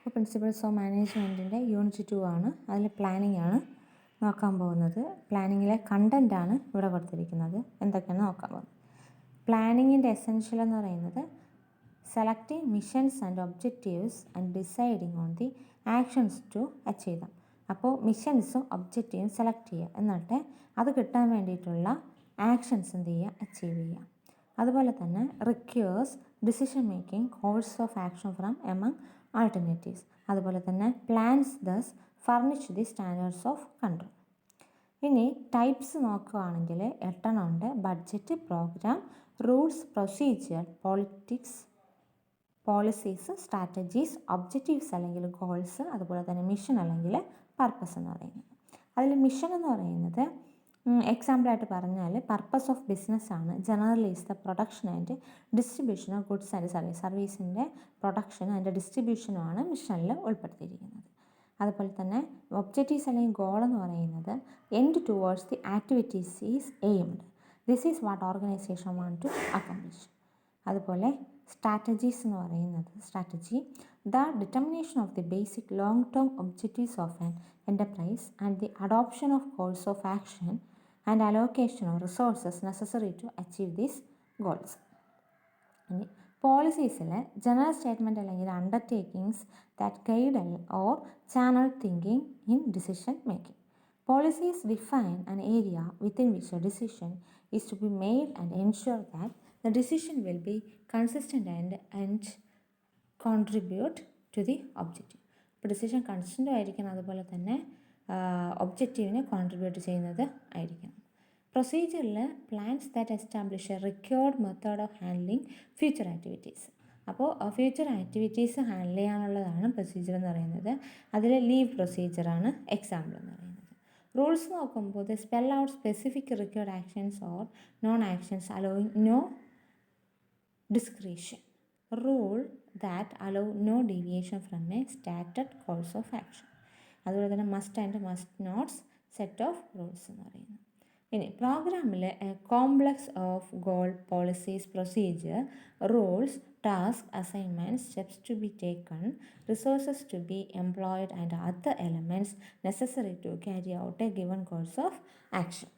അപ്പോൾ principles of മാനേജ്മെൻറ്റിൻ്റെ unit 2 ആണ്. അതിൽ പ്ലാനിംഗ് ആണ് നോക്കാൻ പോകുന്നത്. പ്ലാനിങ്ങിലെ കണ്ടൻറ്റാണ് ഇവിടെ കൊടുത്തിരിക്കുന്നത്. എന്തൊക്കെയാണ് നോക്കാൻ പോകുന്നത്. പ്ലാനിങ്ങിൻ്റെ എസെൻഷ്യൽ എന്ന് പറയുന്നത് selecting missions and objectives and deciding on the actions to achieve them. അപ്പോൾ മിഷൻസും ഒബ്ജക്റ്റീവും സെലക്ട് ചെയ്യുക, എന്നിട്ട് അത് കിട്ടാൻ വേണ്ടിയിട്ടുള്ള ആക്ഷൻസ് എന്ത് ചെയ്യുക, അച്ചീവ് ചെയ്യുക. അതുപോലെ തന്നെ requires decision making course of action from among alternatives. അതുപോലെ തന്നെ plans thus furnish the standards of control. ഇനി ടൈപ്സ് നോക്കുകയാണെങ്കിൽ 8 ഉണ്ട്. Budget, programme, rules, procedure, politics, policies, strategies, objectives അല്ലെങ്കിൽ ഗോൾസ്, അതുപോലെ തന്നെ മിഷൻ അല്ലെങ്കിൽ പർപ്പസ് എന്ന് പറയുന്നത്. അതിൽ മിഷൻ എന്ന് പറയുന്നത് എക്സാമ്പിളായിട്ട് പറഞ്ഞാൽ പർപ്പസ് ഓഫ് ബിസിനസ് ആണ്. Generally is the production and distribution of goods and service. സർവീസിൻ്റെ പ്രൊഡക്ഷൻ ആൻഡ് ഡിസ്ട്രിബ്യൂഷനുമാണ് മിഷനിൽ ഉൾപ്പെടുത്തിയിരിക്കുന്നത്. അതുപോലെ തന്നെ ഒബ്ജക്റ്റീവ്സ് അല്ലെങ്കിൽ ഗോൾ എന്ന് പറയുന്നത് end towards the activities is aimed. This is what organisation want to accomplish. അതുപോലെ സ്ട്രാറ്റജീസ് എന്ന് പറയുന്നത് strategy the determination of the basic long term objectives of an enterprise and the adoption of course of action and allocation of resources necessary to achieve these goals. പോളിസീസിൽ general statement അല്ലെങ്കിൽ undertakings that guide or channel thinking in decision making. Policies define an area within which a decision is to be made and ensure that the decision will be consistent and contribute to the objective. ഇപ്പോൾ decision consistent ആയിരിക്കണം, അതുപോലെ തന്നെ ഒബ്ജക്റ്റീവിനെ contribute ചെയ്യുന്നത് ആയിരിക്കണം. പ്രൊസീജിയറിൽ plans that establish a required method of handling future activities. അപ്പോൾ future activities handle ചെയ്യാനുള്ളതാണ് പ്രൊസീജിയർ എന്ന് പറയുന്നത്. അതിൽ ലീവ് പ്രൊസീജിയറാണ് എക്സാമ്പിൾ എന്ന് പറയുന്നത്. റൂൾസ് നോക്കുമ്പോൾ the spell out specific required actions or non actions allowing no discretion. Rule that allow no deviation from a stated course of action. അതുപോലെ തന്നെ must and must nots set of rules എന്ന് പറയുന്നത്. ഇനി പ്രോഗ്രാമിൽ complex of goal, policies, procedure, rules, task, assignments, steps to be taken, resources to be employed and other elements necessary to carry out a given course of action.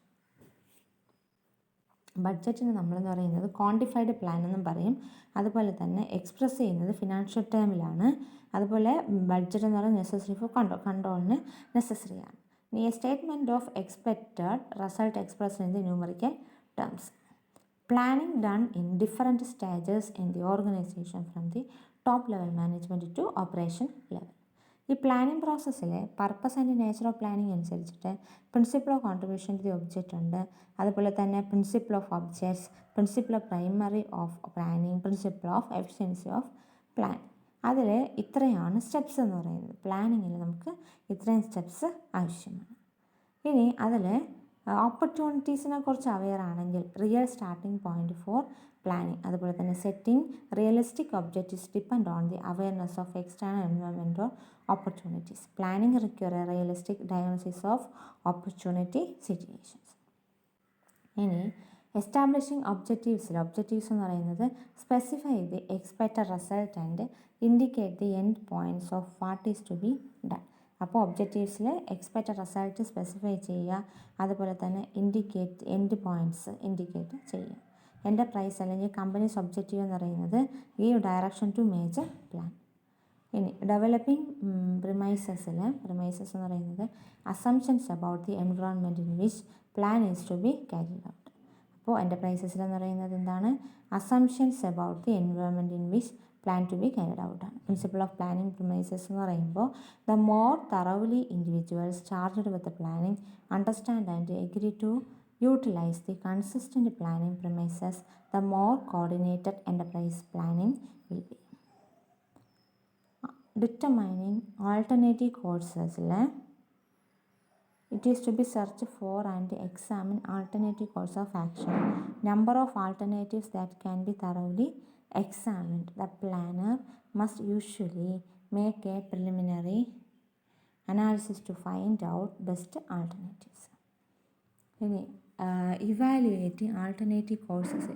ബഡ്ജറ്റിന് നമ്മളെന്ന് പറയുന്നത് quantified plan എന്നും പറയും. അതുപോലെ തന്നെ എക്സ്പ്രസ് ചെയ്യുന്നത് financial ടേമിലാണ്. അതുപോലെ budget എന്ന് പറയുന്നത് നെസസറി ഫോർ കൺട്രോളിന് നെസസറിയാണ്. ഇനി a statement of expected result express in the numerical terms. Planning done in different stages in the organisation from the top level management to operation level. ഈ planning പ്രോസസ്സിൽ purpose and nature of planning അനുസരിച്ചിട്ട് principle of contribution to the object ഉണ്ട്. അതുപോലെ തന്നെ principle of objects, principle of primary of planning, principle of efficiency of plan. അതിൽ ഇത്രയാണ് steps എന്ന് പറയുന്നത്. പ്ലാനിങ്ങിൽ നമുക്ക് ഇത്രയും സ്റ്റെപ്സ് ആവശ്യമാണ്. ഇനി അതിൽ ഓപ്പർച്യൂണിറ്റീസിനെ കുറിച്ച് അവെയർ ആണെങ്കിൽ real starting point for planning. അതുപോലെ തന്നെ setting realistic objectives depend on the awareness of external environment or opportunities. Planning require a realistic diagnosis of opportunity situations. ഇനി എസ്റ്റാബ്ലിഷിംഗ് ഒബ്ജക്റ്റീവ്സ് എന്ന് പറയുന്നത് specify the expected result and indicate the end points of what is to be done. അപ്പോൾ ഒബ്ജക്റ്റീവ്സിൽ expected result specify ചെയ്യുക, അതുപോലെ തന്നെ end points indicate ചെയ്യുക. Enterprise അല്ലെങ്കിൽ കമ്പനീസ് ഒബ്ജക്റ്റീവ് എന്ന് പറയുന്നത് give direction to major plan. ഇനി ഡെവലപ്പിംഗ് പ്രിമൈസസ് എന്ന് പറയുന്നത് assumptions about the environment in which plan is to be carried out. അപ്പോൾ എൻ്റർപ്രൈസസിൽ എന്ന് പറയുന്നത് എന്താണ്? Assumptions about the environment in which plan to be carried out ആണ്. പ്രിൻസിപ്പിൾ ഓഫ് പ്ലാനിങ് പ്രിമൈസസ് എന്ന് പറയുമ്പോൾ the more thoroughly individuals charged with planning understand and agree to utilize the consistent planning premises, the more coordinated enterprise planning will be. Determining alternative courses, it is to be searched for and examine alternative course of action. Number of alternatives that can be thoroughly examined. The planner must usually make a preliminary analysis to find out best alternatives. ഇനി evaluating alternative courses,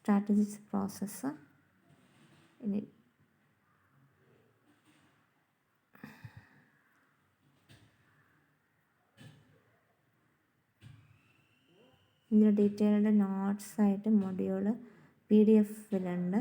strategic process. ഇനി ഇതിൻ്റെ detailed നോട്ട്സായിട്ട് module PDF-ലുണ്ട്.